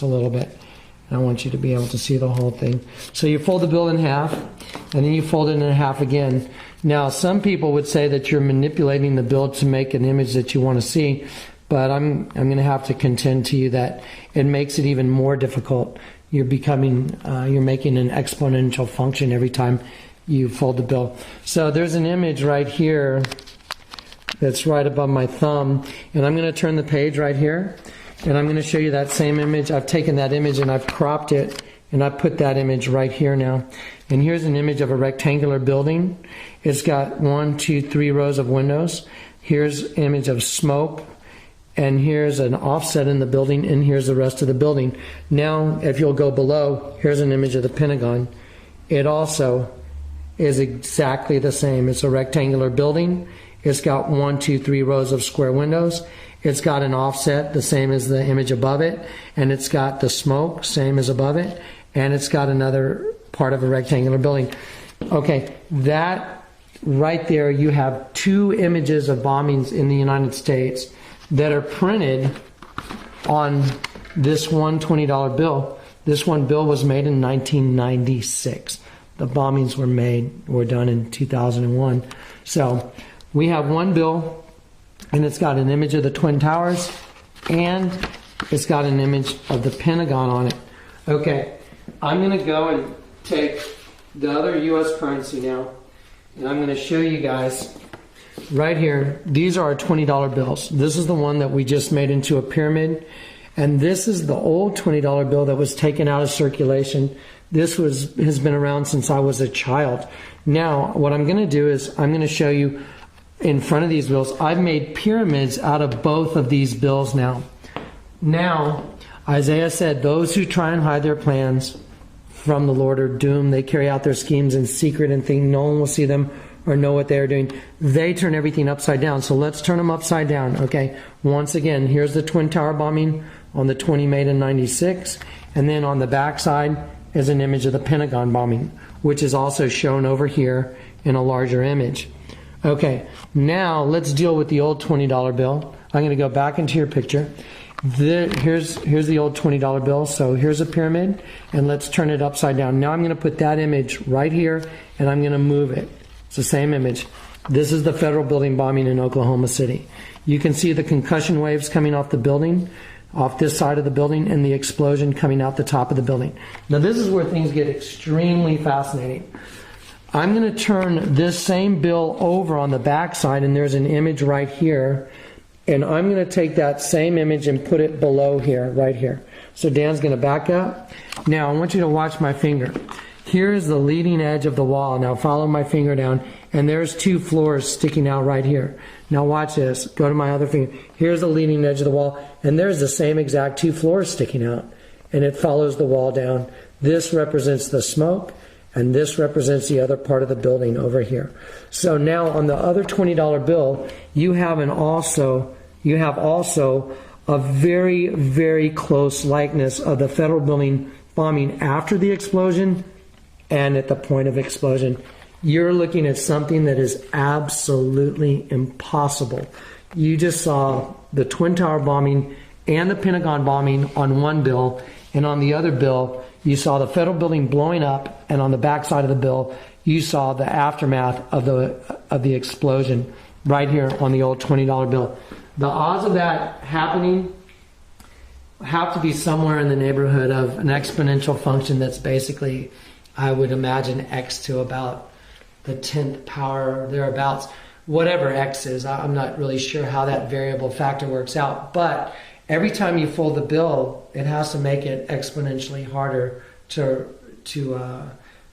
a little bit. And I want you to be able to see the whole thing. So you fold the bill in half, and then you fold it in half again. Now, some people would say that you're manipulating the bill to make an image that you want to see, but I'm going to have to contend to you that it makes it even more difficult. You're making an exponential function every time you fold the bill. So there's an image right here that's right above my thumb, and I'm going to turn the page right here, and I'm going to show you that same image. I've taken that image and I've cropped it, and I put that image right here now. And here's an image of a rectangular building. It's got 1, 2, 3 rows of windows. Here's an image of smoke, and here's an offset in the building, and here's the rest of the building. Now, if you'll go below, here's an image of the Pentagon. It also is exactly the same. It's a rectangular building. It's got 1, 2, 3 rows of square windows. It's got an offset, the same as the image above it, and it's got the smoke, same as above it, and it's got another part of a rectangular building. Okay, that right there, you have 2 images of bombings in the United States that are printed on this one $20 bill. This one bill was made in 1996. The bombings were done in 2001. So we have one bill, and it's got an image of the Twin Towers, and it's got an image of the Pentagon on it. Okay, I'm going to go and take the other U.S. currency now, and I'm going to show you guys right here. These are our $20 bills. This is the one that we just made into a pyramid, and this is the old $20 bill that was taken out of circulation. This has been around since I was a child. Now, what I'm going to do is I'm going to show you in front of these bills. I've made pyramids out of both of these bills now. Now, Isaiah said, those who try and hide their plans from the Lord are doomed. They carry out their schemes in secret and think no one will see them or know what they are doing. They turn everything upside down. So let's turn them upside down. Okay, once again, here's the Twin Tower bombing on the 20 made in 96. And then on the back side is an image of the Pentagon bombing, which is also shown over here in a larger image. Okay, now let's deal with the old $20 bill. I'm going to go back into your picture. Here's the old $20 bill. So here's a pyramid, and let's turn it upside down. Now I'm going to put that image right here, and I'm going to move it. It's the same image. This is the federal building bombing in Oklahoma City. You can see the concussion waves coming off the building, off this side of the building, and the explosion coming out the top of the building. Now this is where things get extremely fascinating. I'm going to turn this same bill over on the back side, and there's an image right here. And I'm going to take that same image and put it below here, right here. So Dan's going to back up. Now I want you to watch my finger. Here is the leading edge of the wall. Now follow my finger down, and there's 2 floors sticking out right here. Now watch this. Go to my other finger. Here's the leading edge of the wall, and there's the same exact 2 floors sticking out. And it follows the wall down. This represents the smoke, and this represents the other part of the building over here. So now on the other $20 bill, you have also a very, very close likeness of the federal building bombing after the explosion and at the point of explosion. You're looking at something that is absolutely impossible. You just saw the Twin Tower bombing and the Pentagon bombing on one bill, and on the other bill, you saw the federal building blowing up, and on the back side of the bill, you saw the aftermath of the explosion right here on the old $20 bill. The odds of that happening have to be somewhere in the neighborhood of an exponential function that's basically, I would imagine, x to about the 10th power or thereabouts. Whatever x is, I'm not really sure how that variable factor works out, but every time you fold the bill, it has to make it exponentially harder to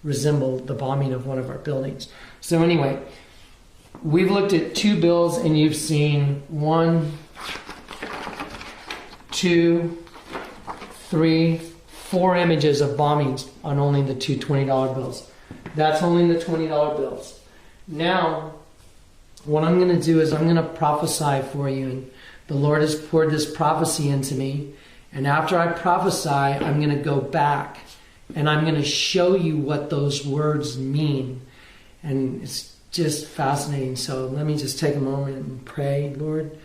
resemble the bombing of one of our buildings. So anyway, we've looked at 2 bills, and you've seen 1, 2, 3, 4 images of bombings on only the 2 $20 bills. That's only the $20 bills. Now, what I'm going to do is I'm going to prophesy for you, and the Lord has poured this prophecy into me, and after I prophesy, I'm going to go back, and I'm going to show you what those words mean. And it's just fascinating. So let me just take a moment and pray. Lord,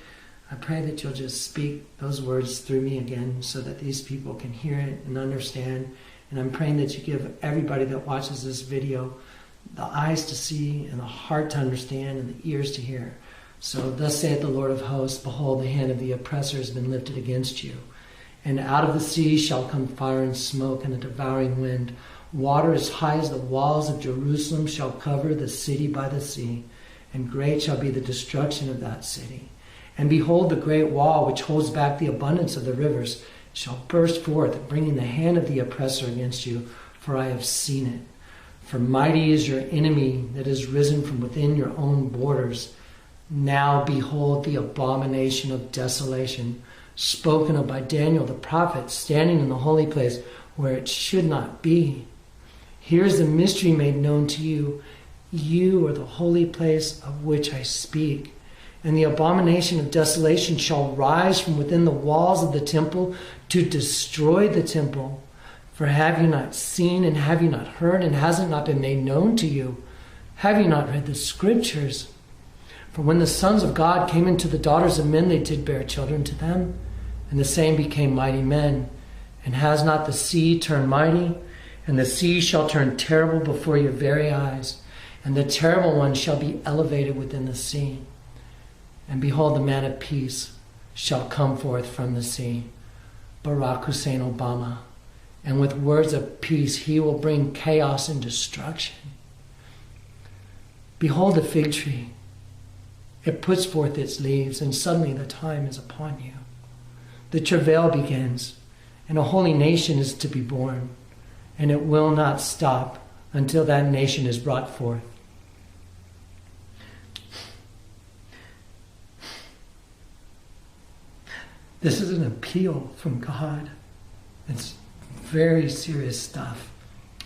I pray that you'll just speak those words through me again so that these people can hear it and understand. And I'm praying that you give everybody that watches this video the eyes to see and the heart to understand and the ears to hear. So thus saith the Lord of hosts, behold, the hand of the oppressor has been lifted against you. And out of the sea shall come fire and smoke and a devouring wind. Water as high as the walls of Jerusalem shall cover the city by the sea, and great shall be the destruction of that city. And behold, the great wall which holds back the abundance of the rivers shall burst forth, bringing the hand of the oppressor against you, for I have seen it. For mighty is your enemy that is risen from within your own borders. Now behold the abomination of desolation, spoken of by Daniel the prophet, standing in the holy place where it should not be. Here's the mystery made known to you. You are the holy place of which I speak. And the abomination of desolation shall rise from within the walls of the temple to destroy the temple. For have you not seen, and have you not heard, and has it not been made known to you? Have you not read the scriptures? For when the sons of God came into the daughters of men, they did bear children to them, and the same became mighty men. And has not the sea turned mighty? And the sea shall turn terrible before your very eyes, and the terrible one shall be elevated within the sea. And behold, the man of peace shall come forth from the sea, Barack Hussein Obama. And with words of peace he will bring chaos and destruction. Behold the fig tree. It puts forth its leaves, and suddenly the time is upon you. The travail begins, and a holy nation is to be born, and it will not stop until that nation is brought forth. This is an appeal from God. It's very serious stuff.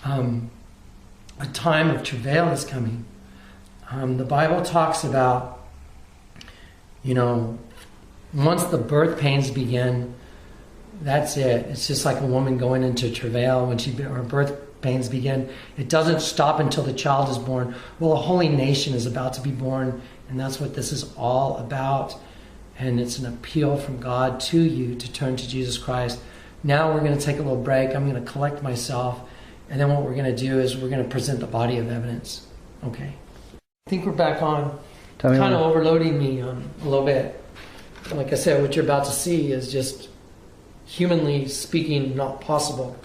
A time of travail is coming. The Bible talks about, once the birth pains begin, that's it. It's just like a woman going into travail when her birth pains begin. It doesn't stop until the child is born. Well, a holy nation is about to be born, and that's what this is all about. And it's an appeal from God to you to turn to Jesus Christ. Now we're going to take a little break. I'm going to collect myself. And then what we're going to do is we're going to present the body of evidence. Okay. I think we're back on. Kind of overloading me a little bit. Like I said, what you're about to see is just humanly speaking not possible.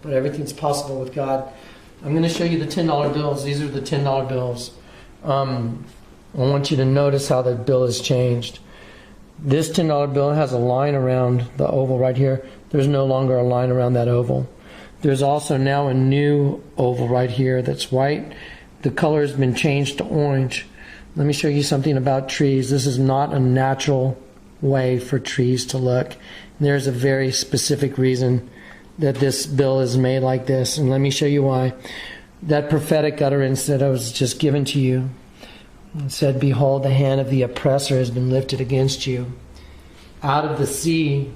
But everything's possible with God. I'm going to show you the $10 bills. These are the $10 bills. I want you to notice how the bill has changed. This $10 bill has a line around the oval right here. There's no longer a line around that oval. There's also now a new oval right here that's white. The color has been changed to orange. Let me show you something about trees. This is not a natural way for trees to look. There's a very specific reason that this bill is made like this, and let me show you why. That prophetic utterance that I was just given to you, it said, behold, the hand of the oppressor has been lifted against you. Out of the sea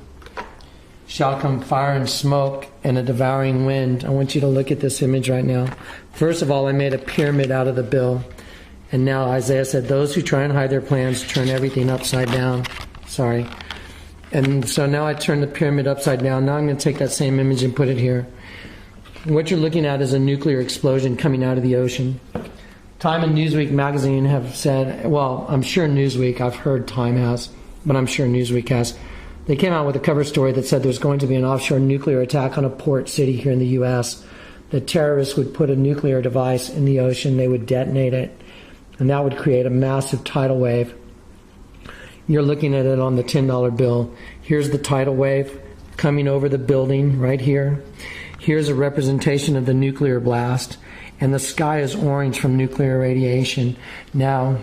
shall come fire and smoke and a devouring wind. I want you to look at this image right now. First of all, I made a pyramid out of the bill. And now Isaiah said, those who try and hide their plans turn everything upside down. Sorry. And so now I turned the pyramid upside down. Now I'm going to take that same image and put it here. And what you're looking at is a nuclear explosion coming out of the ocean. Time and Newsweek magazine have said, well, I'm sure Newsweek, I've heard Time has, but I'm sure Newsweek has. They came out with a cover story that said there's going to be an offshore nuclear attack on a port city here in the U.S. The terrorists would put a nuclear device in the ocean, they would detonate it, and that would create a massive tidal wave. You're looking at it on the $10 bill. Here's the tidal wave coming over the building right here. Here's a representation of the nuclear blast. And the sky is orange from nuclear radiation. Now,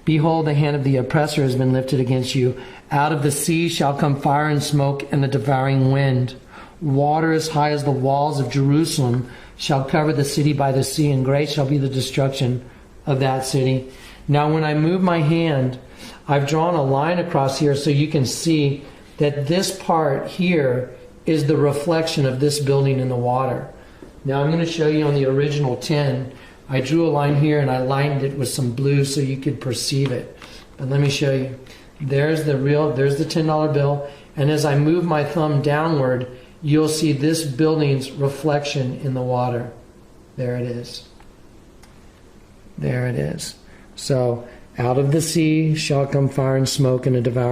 behold, the hand of the oppressor has been lifted against you. Out of the sea shall come fire and smoke and a devouring wind. Water as high as the walls of Jerusalem shall cover the city by the sea, and great shall be the destruction of that city. Now, when I move my hand, I've drawn a line across here so you can see that this part here is the reflection of this building in the water. Now I'm going to show you on the original 10, I drew a line here and I lined it with some blue so you could perceive it. But let me show you. There's the $10 bill. And as I move my thumb downward, you'll see this building's reflection in the water. There it is. There it is. So, out of the sea shall come fire and smoke and a devour.